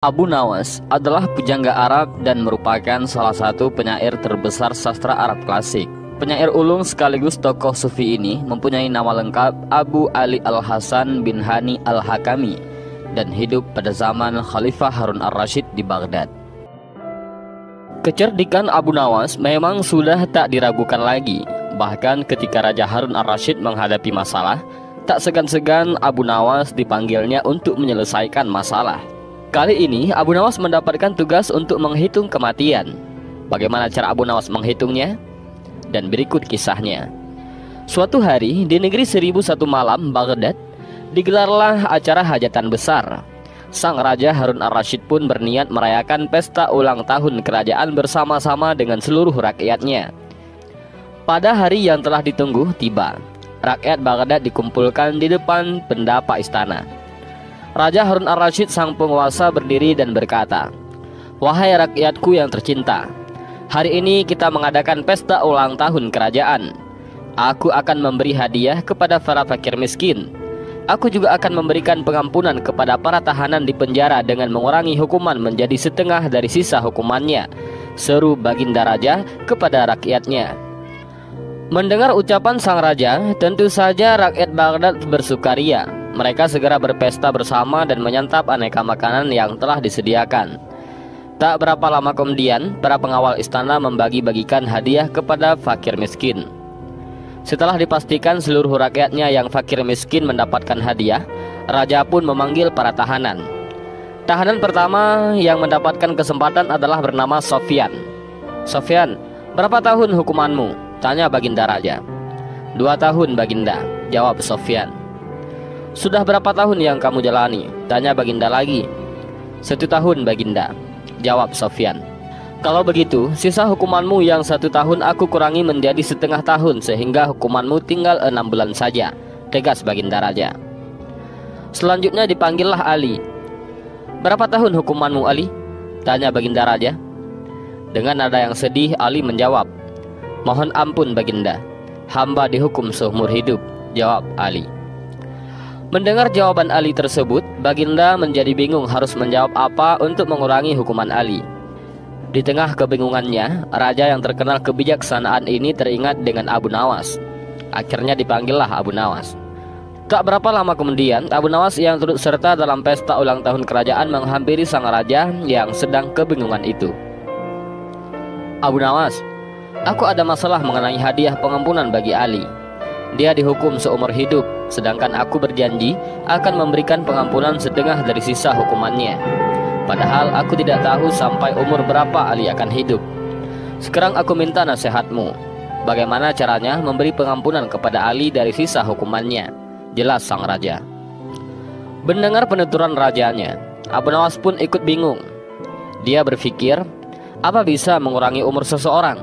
Abu Nawas adalah pujangga Arab dan merupakan salah satu penyair terbesar sastra Arab klasik. Penyair ulung sekaligus tokoh sufi ini mempunyai nama lengkap Abu Ali Al-Hasan bin Hani Al-Hakami dan hidup pada zaman Khalifah Harun Ar-Rasyid di Baghdad. Kecerdikan Abu Nawas memang sudah tak diragukan lagi. Bahkan ketika Raja Harun Ar-Rasyid menghadapi masalah, tak segan-segan Abu Nawas dipanggilnya untuk menyelesaikan masalah. Kali ini Abu Nawas mendapatkan tugas untuk menghitung kematian. Bagaimana cara Abu Nawas menghitungnya? Dan berikut kisahnya. Suatu hari di negeri 1001 malam Baghdad, digelarlah acara hajatan besar. Sang Raja Harun Ar-Rasyid pun berniat merayakan pesta ulang tahun kerajaan bersama-sama dengan seluruh rakyatnya. Pada hari yang telah ditunggu tiba. Rakyat Baghdad dikumpulkan di depan pendapa istana. Raja Harun Ar-Rasyid sang penguasa berdiri dan berkata, "Wahai rakyatku yang tercinta, hari ini kita mengadakan pesta ulang tahun kerajaan. Aku akan memberi hadiah kepada para fakir miskin. Aku juga akan memberikan pengampunan kepada para tahanan di penjara dengan mengurangi hukuman menjadi setengah dari sisa hukumannya," seru Baginda Raja kepada rakyatnya. Mendengar ucapan sang raja, tentu saja rakyat Baghdad bersukaria. Mereka segera berpesta bersama dan menyantap aneka makanan yang telah disediakan. Tak berapa lama kemudian, para pengawal istana membagi-bagikan hadiah kepada fakir miskin. Setelah dipastikan seluruh rakyatnya yang fakir miskin mendapatkan hadiah, raja pun memanggil para tahanan. Tahanan pertama yang mendapatkan kesempatan adalah bernama Sofyan. "Sofyan, berapa tahun hukumanmu?" tanya Baginda Raja. "2 tahun, Baginda," jawab Sofyan. "Sudah berapa tahun yang kamu jalani?" tanya Baginda lagi. "1 tahun, Baginda," jawab Sofyan. "Kalau begitu, sisa hukumanmu yang 1 tahun aku kurangi menjadi setengah tahun sehingga hukumanmu tinggal 6 bulan saja," tegas Baginda Raja. Selanjutnya dipanggillah Ali. "Berapa tahun hukumanmu, Ali?" tanya Baginda Raja. Dengan nada yang sedih, Ali menjawab, "Mohon ampun, Baginda, hamba dihukum seumur hidup," jawab Ali. Mendengar jawaban Ali tersebut, Baginda menjadi bingung harus menjawab apa untuk mengurangi hukuman Ali. Di tengah kebingungannya, raja yang terkenal kebijaksanaan ini teringat dengan Abu Nawas. Akhirnya dipanggillah Abu Nawas. Tak berapa lama kemudian, Abu Nawas yang turut serta dalam pesta ulang tahun kerajaan menghampiri sang raja yang sedang kebingungan itu. "Abu Nawas, aku ada masalah mengenai hadiah pengampunan bagi Ali. Dia dihukum seumur hidup, sedangkan aku berjanji akan memberikan pengampunan setengah dari sisa hukumannya. Padahal aku tidak tahu sampai umur berapa Ali akan hidup. Sekarang aku minta nasihatmu. Bagaimana caranya memberi pengampunan kepada Ali dari sisa hukumannya?" jelas sang raja. Mendengar penuturan rajanya, Abu Nawas pun ikut bingung. Dia berpikir, apa bisa mengurangi umur seseorang?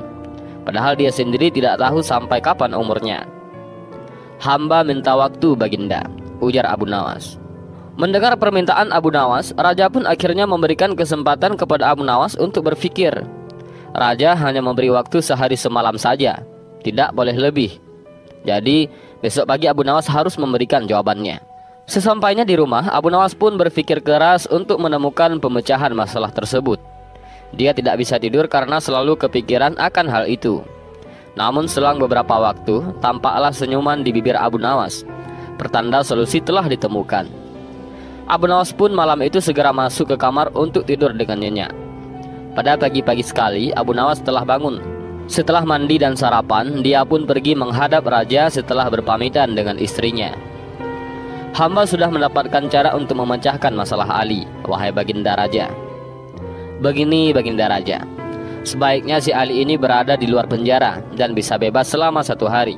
Padahal dia sendiri tidak tahu sampai kapan umurnya. "Hamba minta waktu, Baginda," ujar Abu Nawas. Mendengar permintaan Abu Nawas, raja pun akhirnya memberikan kesempatan kepada Abu Nawas untuk berpikir. Raja hanya memberi waktu sehari semalam saja, tidak boleh lebih. Jadi besok pagi Abu Nawas harus memberikan jawabannya. Sesampainya di rumah, Abu Nawas pun berpikir keras untuk menemukan pemecahan masalah tersebut. Dia tidak bisa tidur karena selalu kepikiran akan hal itu. Namun selang beberapa waktu, tampaklah senyuman di bibir Abu Nawas. Pertanda solusi telah ditemukan. Abu Nawas pun malam itu segera masuk ke kamar untuk tidur dengan nyenyak. Pada pagi-pagi sekali, Abu Nawas telah bangun. Setelah mandi dan sarapan, dia pun pergi menghadap raja setelah berpamitan dengan istrinya. "Hamba sudah mendapatkan cara untuk memecahkan masalah Ali, wahai Baginda Raja. Begini, Baginda Raja. Sebaiknya si Ali ini berada di luar penjara dan bisa bebas selama 1 hari.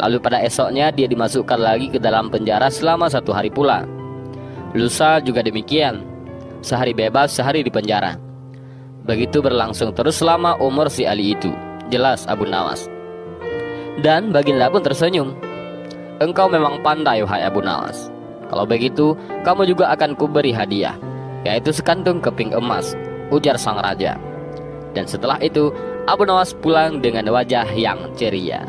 Lalu pada esoknya dia dimasukkan lagi ke dalam penjara selama 1 hari pula. Lusa juga demikian. Sehari bebas, sehari di penjara. Begitu berlangsung terus selama umur si Ali itu," jelas Abu Nawas. Dan Baginda pun tersenyum. "Engkau memang pandai, wahai Abu Nawas. Kalau begitu, kamu juga akan kuberi hadiah, yaitu sekantung keping emas," ujar sang raja. Dan setelah itu, Abu Nawas pulang dengan wajah yang ceria.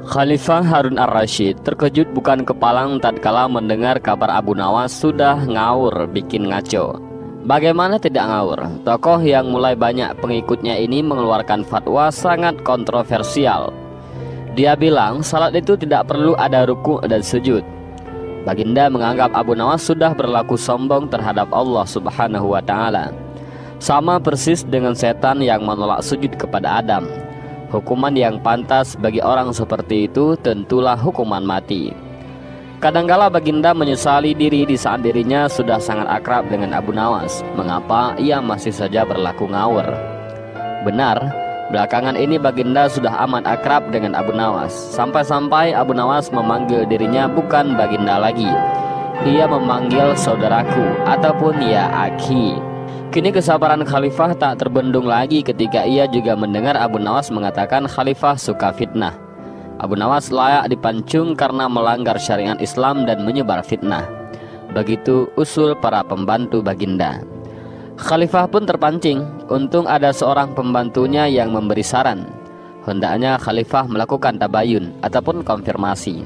Khalifah Harun ar-Rasyid terkejut bukan kepalang tatkala mendengar kabar Abu Nawas sudah ngawur bikin ngaco. Bagaimana tidak ngawur? Tokoh yang mulai banyak pengikutnya ini mengeluarkan fatwa sangat kontroversial. Dia bilang salat itu tidak perlu ada ruku' dan sujud. Baginda menganggap Abu Nawas sudah berlaku sombong terhadap Allah Subhanahu wa ta'ala. Sama persis dengan setan yang menolak sujud kepada Adam. Hukuman yang pantas bagi orang seperti itu tentulah hukuman mati. Kadangkala Baginda menyesali diri di saat dirinya sudah sangat akrab dengan Abu Nawas. Mengapa ia masih saja berlaku ngawur? Benar, belakangan ini Baginda sudah amat akrab dengan Abu Nawas. Sampai-sampai Abu Nawas memanggil dirinya bukan Baginda lagi. Ia memanggil saudaraku ataupun ya akhi. Kini kesabaran Khalifah tak terbendung lagi ketika ia juga mendengar Abu Nawas mengatakan Khalifah suka fitnah. Abu Nawas layak dipancung karena melanggar syariat Islam dan menyebar fitnah. Begitu usul para pembantu Baginda. Khalifah pun terpancing. Untung ada seorang pembantunya yang memberi saran. Hendaknya Khalifah melakukan tabayun ataupun konfirmasi.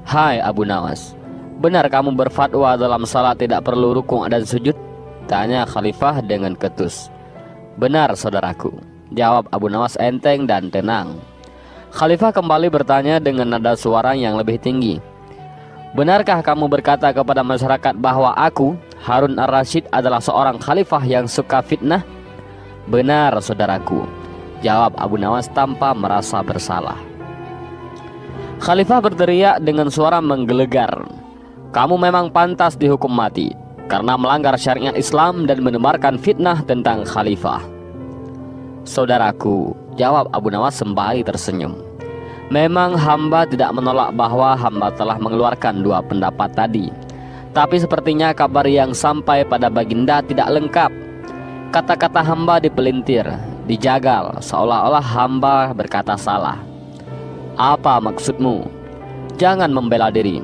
Hai Abu Nawas, benar kamu berfatwa dalam salat tidak perlu rukuk dan sujud? Tanya Khalifah dengan ketus. Benar saudaraku, jawab Abu Nawas enteng dan tenang. Khalifah kembali bertanya dengan nada suara yang lebih tinggi. Benarkah kamu berkata kepada masyarakat bahwa aku, Harun ar-Rasyid, adalah seorang khalifah yang suka fitnah? Benar saudaraku, jawab Abu Nawas tanpa merasa bersalah. Khalifah berteriak dengan suara menggelegar. Kamu memang pantas dihukum mati karena melanggar syariat Islam dan menebarkan fitnah tentang khalifah. Saudaraku, jawab Abu Nawas sembari tersenyum. Memang hamba tidak menolak bahwa hamba telah mengeluarkan dua pendapat tadi. Tapi sepertinya kabar yang sampai pada Baginda tidak lengkap. Kata-kata hamba dipelintir, dijagal, seolah-olah hamba berkata salah. Apa maksudmu? Jangan membela diri.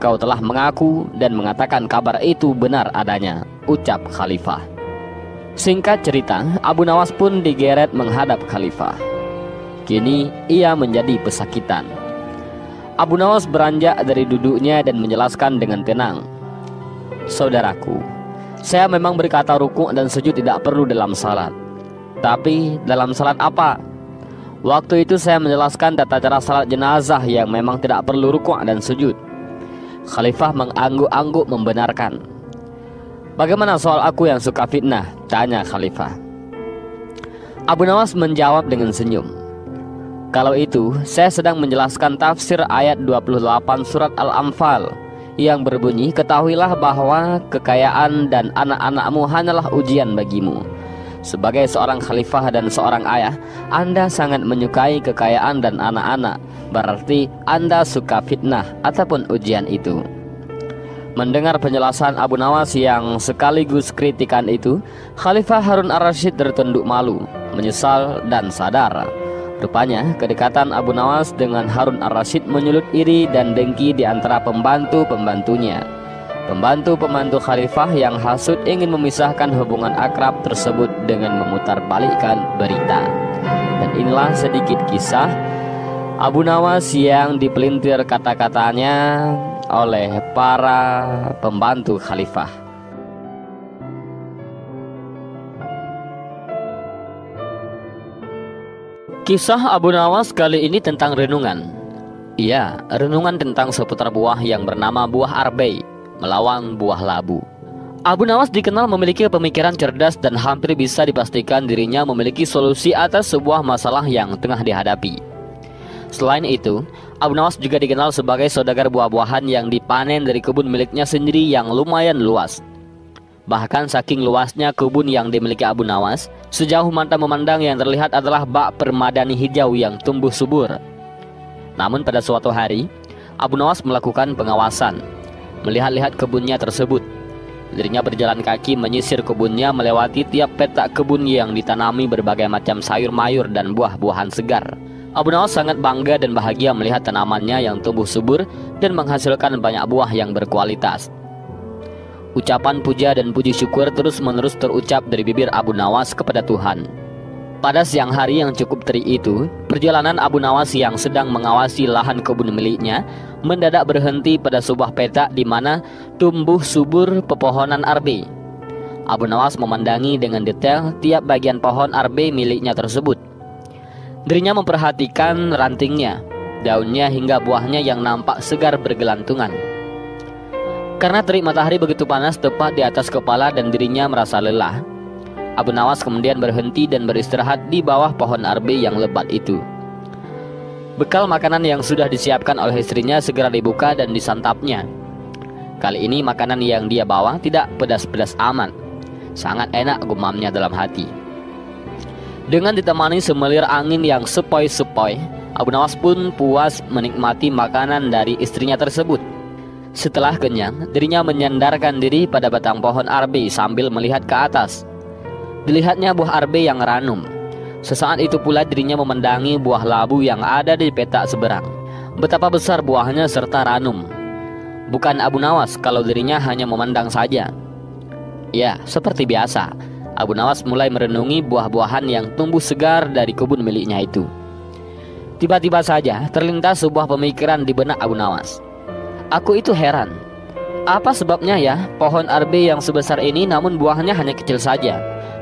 Kau telah mengaku dan mengatakan kabar itu benar adanya, ucap Khalifah. Singkat cerita, Abu Nawas pun digeret menghadap Khalifah. Kini ia menjadi pesakitan. Abu Nawas beranjak dari duduknya dan menjelaskan dengan tenang. Saudaraku, saya memang berkata rukuk dan sujud tidak perlu dalam salat. Tapi dalam salat apa? Waktu itu saya menjelaskan tata cara salat jenazah yang memang tidak perlu rukuk dan sujud. Khalifah mengangguk-angguk membenarkan. Bagaimana soal aku yang suka fitnah? Tanya Khalifah. Abu Nawas menjawab dengan senyum. Kalau itu, saya sedang menjelaskan tafsir ayat 28 surat Al-Anfal yang berbunyi, ketahuilah bahwa kekayaan dan anak-anakmu hanyalah ujian bagimu. Sebagai seorang khalifah dan seorang ayah, Anda sangat menyukai kekayaan dan anak-anak. Berarti Anda suka fitnah ataupun ujian itu. Mendengar penjelasan Abu Nawas yang sekaligus kritikan itu, Khalifah Harun ar-Rasyid tertunduk malu, menyesal dan sadar. Rupanya kedekatan Abu Nawas dengan Harun ar-Rasyid menyulut iri dan dengki di antara pembantu-pembantunya. Pembantu-pembantu Khalifah yang hasut ingin memisahkan hubungan akrab tersebut dengan memutarbalikkan berita. Dan inilah sedikit kisah Abu Nawas yang dipelintir kata-katanya oleh para pembantu Khalifah. Kisah Abu Nawas kali ini tentang renungan. Iya, renungan tentang seputar buah yang bernama buah arbei melawan buah labu. Abu Nawas dikenal memiliki pemikiran cerdas dan hampir bisa dipastikan dirinya memiliki solusi atas sebuah masalah yang tengah dihadapi. Selain itu, Abu Nawas juga dikenal sebagai saudagar buah-buahan yang dipanen dari kebun miliknya sendiri yang lumayan luas. Bahkan saking luasnya kebun yang dimiliki Abu Nawas, sejauh mata memandang yang terlihat adalah bak permadani hijau yang tumbuh subur. Namun pada suatu hari, Abu Nawas melakukan pengawasan, melihat-lihat kebunnya tersebut. Dirinya berjalan kaki menyisir kebunnya melewati tiap petak kebun yang ditanami berbagai macam sayur mayur dan buah-buahan segar. Abu Nawas sangat bangga dan bahagia melihat tanamannya yang tumbuh subur dan menghasilkan banyak buah yang berkualitas. Ucapan puja dan puji syukur terus-menerus terucap dari bibir Abu Nawas kepada Tuhan. Pada siang hari yang cukup terik itu, perjalanan Abu Nawas yang sedang mengawasi lahan kebun miliknya mendadak berhenti pada sebuah petak di mana tumbuh subur pepohonan arbe. Abu Nawas memandangi dengan detail tiap bagian pohon arbe miliknya tersebut. Dirinya memperhatikan rantingnya, daunnya hingga buahnya yang nampak segar bergelantungan. Karena terik matahari begitu panas tepat di atas kepala dan dirinya merasa lelah, Abu Nawas kemudian berhenti dan beristirahat di bawah pohon arbe yang lebat itu. Bekal makanan yang sudah disiapkan oleh istrinya segera dibuka dan disantapnya. Kali ini makanan yang dia bawa tidak pedas-pedas amat. Sangat enak, gumamnya dalam hati. Dengan ditemani semelir angin yang sepoi-sepoi, Abu Nawas pun puas menikmati makanan dari istrinya tersebut. Setelah kenyang, dirinya menyandarkan diri pada batang pohon arbe sambil melihat ke atas. Dilihatnya buah arbe yang ranum. Sesaat itu pula dirinya memandangi buah labu yang ada di petak seberang. Betapa besar buahnya serta ranum. Bukan Abu Nawas kalau dirinya hanya memandang saja. Ya, seperti biasa, Abu Nawas mulai merenungi buah-buahan yang tumbuh segar dari kebun miliknya itu. Tiba-tiba saja terlintas sebuah pemikiran di benak Abu Nawas. Aku itu heran. Apa sebabnya ya pohon arbe yang sebesar ini namun buahnya hanya kecil saja?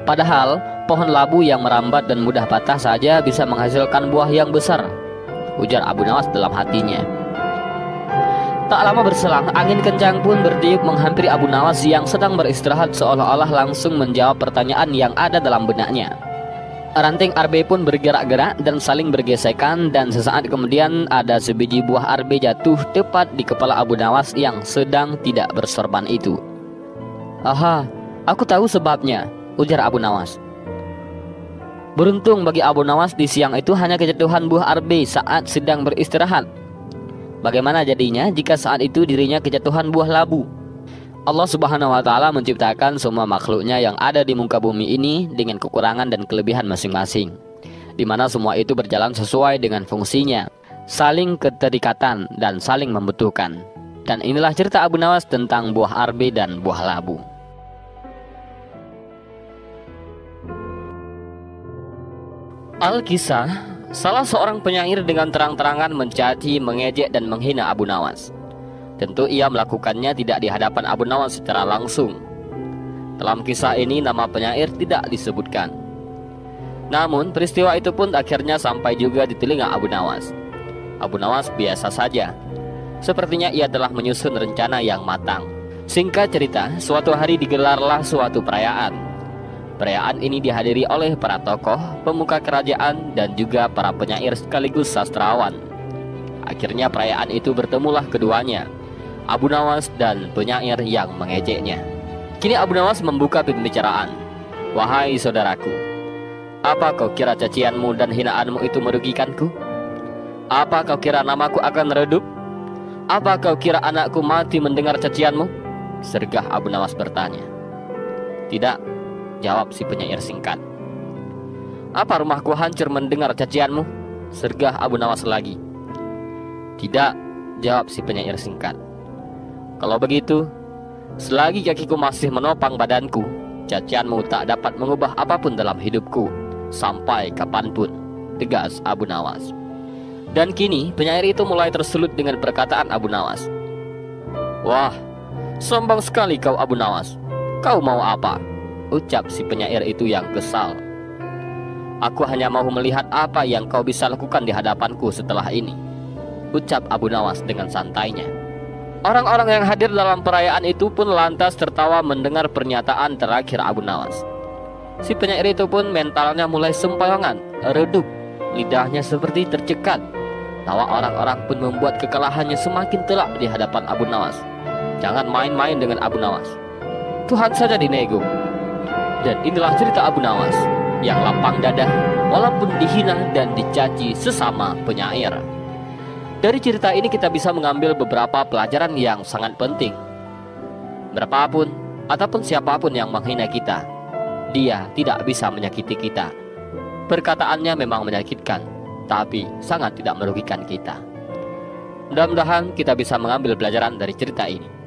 Padahal pohon labu yang merambat dan mudah patah saja bisa menghasilkan buah yang besar, ujar Abu Nawas dalam hatinya. Tak lama berselang, angin kencang pun bertiup menghampiri Abu Nawas yang sedang beristirahat seolah-olah langsung menjawab pertanyaan yang ada dalam benaknya. Ranting arbe pun bergerak-gerak dan saling bergesekan, dan sesaat kemudian ada sebiji buah arbe jatuh tepat di kepala Abu Nawas yang sedang tidak bersorban itu. Aha, aku tahu sebabnya, ujar Abu Nawas. Beruntung bagi Abu Nawas di siang itu hanya kejatuhan buah arbe saat sedang beristirahat. Bagaimana jadinya jika saat itu dirinya kejatuhan buah labu? Allah Subhanahu wa Ta'ala menciptakan semua makhluknya yang ada di muka bumi ini dengan kekurangan dan kelebihan masing-masing, di mana semua itu berjalan sesuai dengan fungsinya, saling keterikatan dan saling membutuhkan. Dan inilah cerita Abu Nawas tentang buah arbe dan buah labu. Al-Kisah, salah seorang penyair dengan terang-terangan mencaci, mengejek dan menghina Abu Nawas. Tentu ia melakukannya tidak di hadapan Abu Nawas secara langsung. Dalam kisah ini nama penyair tidak disebutkan. Namun peristiwa itu pun akhirnya sampai juga di telinga Abu Nawas. Abu Nawas biasa saja. Sepertinya ia telah menyusun rencana yang matang. Singkat cerita, suatu hari digelarlah suatu perayaan. Perayaan ini dihadiri oleh para tokoh, pemuka kerajaan, dan juga para penyair sekaligus sastrawan. Akhirnya perayaan itu bertemulah keduanya, Abu Nawas dan penyair yang mengejeknya. Kini Abu Nawas membuka pembicaraan. Wahai saudaraku, apa kau kira cacianmu dan hinaanmu itu merugikanku? Apa kau kira namaku akan redup? Apa kau kira anakku mati mendengar cacianmu? Sergah Abu Nawas bertanya. Tidak, jawab si penyair singkat. Apa rumahku hancur mendengar cacianmu? Sergah Abu Nawas lagi. Tidak, jawab si penyair singkat. Kalau begitu, selagi kakiku masih menopang badanku, cacianmu tak dapat mengubah apapun dalam hidupku, sampai kapanpun, tegas Abu Nawas. Dan kini penyair itu mulai tersulut dengan perkataan Abu Nawas. Wah, sombong sekali kau Abu Nawas. Kau mau apa? Ucap si penyair itu yang kesal. Aku hanya mau melihat apa yang kau bisa lakukan di hadapanku setelah ini, ucap Abu Nawas dengan santainya. Orang-orang yang hadir dalam perayaan itu pun lantas tertawa mendengar pernyataan terakhir Abu Nawas. Si penyair itu pun mentalnya mulai sempoyongan, redup, lidahnya seperti tercekat. Tawa orang-orang pun membuat kekalahannya semakin telak di hadapan Abu Nawas. Jangan main-main dengan Abu Nawas. Tuhan saja dinego. Dan inilah cerita Abu Nawas yang lapang dada walaupun dihina dan dicaci sesama penyair. Dari cerita ini kita bisa mengambil beberapa pelajaran yang sangat penting. Berapapun ataupun siapapun yang menghina kita, dia tidak bisa menyakiti kita. Perkataannya memang menyakitkan, tapi sangat tidak merugikan kita. Mudah-mudahan kita bisa mengambil pelajaran dari cerita ini.